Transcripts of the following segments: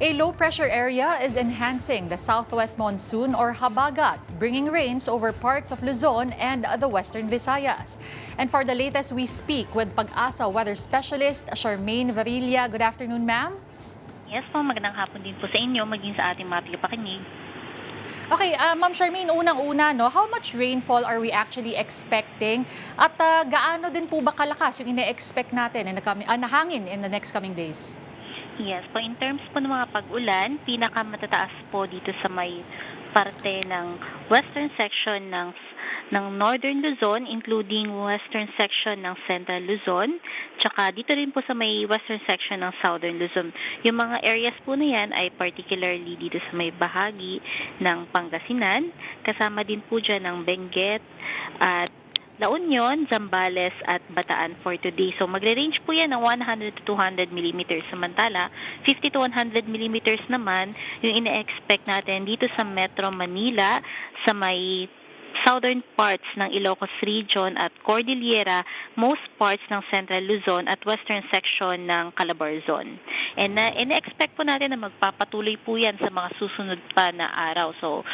A low-pressure area is enhancing the southwest monsoon or habagat, bringing rains over parts of Luzon and the western Visayas. And for the latest, we speak with Pag-asa weather specialist Charmaine Varilla. Good afternoon, ma'am. Yes po, magandang hapon din po sa inyo, maging sa ating mga tagapakinig. Okay, Ma'am Charmaine, unang-una, no, how much rainfall are we actually expecting? At gaano din po ba kalakas yung ine-expect natin na hangin in the next coming days? Yes po, in terms po ng mga pag-ulan, pinakamatataas po dito sa may parte ng western section ng northern Luzon, including western section ng central Luzon, tsaka dito rin po sa may western section ng southern Luzon. Yung mga areas po na yan ay particularly dito sa may bahagi ng Pangasinan, kasama din po dyan ng Benguet at La Union, Zambales at Bataan for today. So magre-range po yan ng 100 to 200 millimeters. Samantala, 50 to 100 millimeters naman yung ine-expect natin dito sa Metro Manila sa may southern parts ng Ilocos Region at Cordillera, most parts ng Central Luzon at western section ng Calabarzon. And ine-expect po natin na magpapatuloy po yan sa mga susunod pa na araw. So,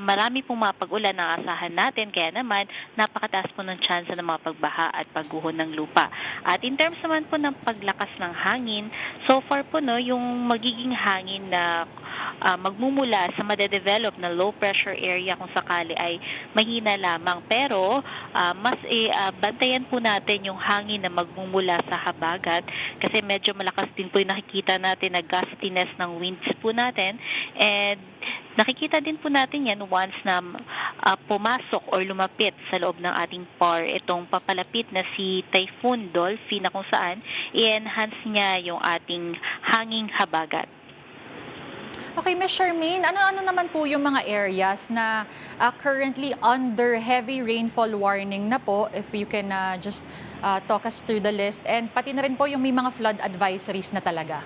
marami pong mga pag-ulan na asahan natin, kaya naman napakataas po ng tsansa ng mga pagbaha at pagguho ng lupa. At in terms naman po ng paglakas ng hangin, so far po no, yung magiging hangin na magmumula sa madedevelop na low pressure area kung sakali ay mahina lamang, pero bantayan po natin yung hangin na magmumula sa habagat kasi medyo malakas din po yung nakikita natin na gustiness ng winds po natin, and nakikita din po natin yan once na pumasok or lumapit sa loob ng ating PAR itong papalapit na si Typhoon Dolphy, na kung saan i-enhance niya yung ating hanging habagat. Okay, Ms. Charmaine, ano-ano naman po yung mga areas na currently under heavy rainfall warning na po? If you can just talk us through the list. And pati na rin po yung may mga flood advisories na talaga.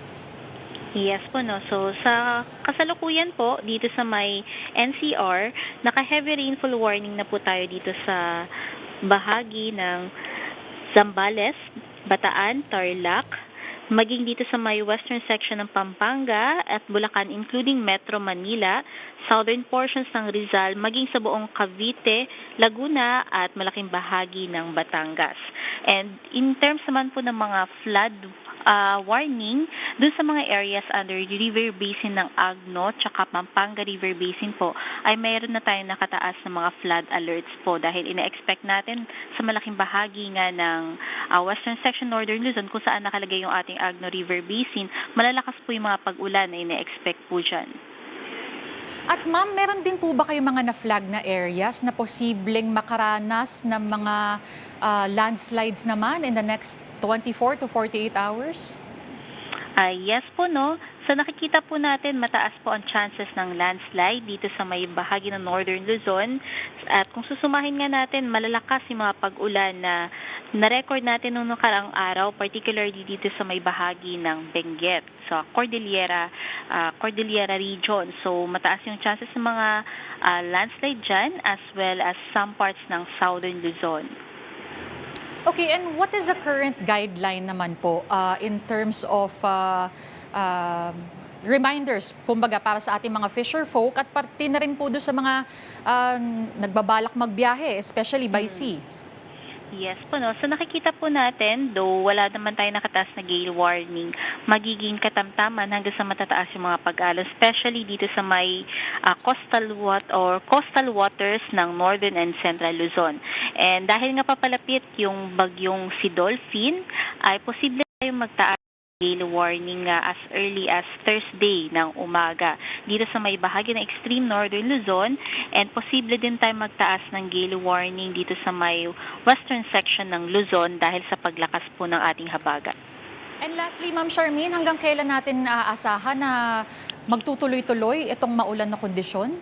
Yes po, no. So, sa kasalukuyan po, dito sa may NCR, naka-heavy rainfall warning na po tayo dito sa bahagi ng Zambales, Bataan, Tarlac, maging dito sa may western section ng Pampanga at Bulacan, including Metro Manila, southern portions ng Rizal, maging sa buong Cavite, Laguna at malaking bahagi ng Batangas. And in terms naman po ng mga flood warning, dun sa mga areas under the river basin ng Agno tsaka Pampanga River Basin po, ay mayroon na tayong nakataas na mga flood alerts po dahil ina-expect natin sa malaking bahagi nga ng western section northern Luzon kung saan nakalagay yung ating Agno River Basin, malalakas po yung mga pag-ulan na ina-expect po dyan. At ma'am, meron din po ba kayong mga na-flag na areas na posibleng makaranas ng mga landslides naman in the next 24 to 48 hours? Yes po, no. So nakikita po natin mataas po ang chances ng landslide dito sa may bahagi ng northern Luzon. At kung susumahin nga natin, malalakas yung mga pag-ulan na na-record natin noong nakaraang araw, particularly dito sa may bahagi ng Benguet, so Cordillera region. So mataas yung chances ng mga landslide dyan as well as some parts ng southern Luzon. Okay, and what is the current guideline naman po in terms of reminders, kumbaga, para sa ating mga fisher folk at pati na rin po doon sa mga nagbabalak magbiyahe, especially by sea? Yes po, no. So nakikita po natin, though wala naman tayo nakataas na gale warning, magiging katamtaman hanggang sa matataas yung mga pag-alon, especially dito sa may coastal waters ng northern and central Luzon. And dahil nga papalapit yung bagyong si Dolphin, ay posible tayong magtaas gale warning as early as Thursday ng umaga dito sa may bahagi ng extreme northern Luzon, and posible din tayo magtaas ng gale warning dito sa may western section ng Luzon dahil sa paglakas po ng ating habagat. And lastly, Ma'am Charmaine, hanggang kailan natin aasahan na magtutuloy-tuloy itong maulan na kondisyon?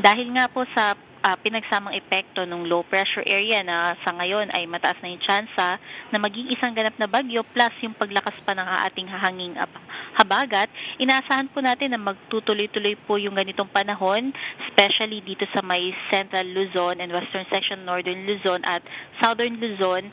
Dahil nga po sa pinagsamang epekto ng low pressure area na sa ngayon ay mataas na yung tsansa na maging isang ganap na bagyo plus yung paglakas pa ng ating hahanging habagat, inaasahan po natin na magtutuloy-tuloy po yung ganitong panahon, especially dito sa may Central Luzon and Western Section Northern Luzon at Southern Luzon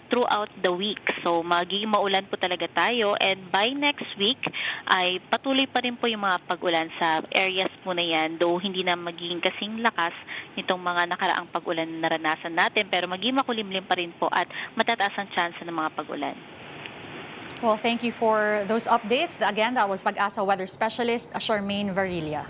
throughout the week. So magiging maulan po talaga tayo, and by next week ay patuloy pa rin po yung mga pag-ulan sa areas po na yan, though hindi na magiging kasing lakas nitong mga nakaraang pag-ulan na naranasan natin, pero magiging makulimlim pa rin po at matataas ang chance ng mga pag-ulan. Well, thank you for those updates. Again, that was Pag-asa Weather Specialist, Charmaine Varilla.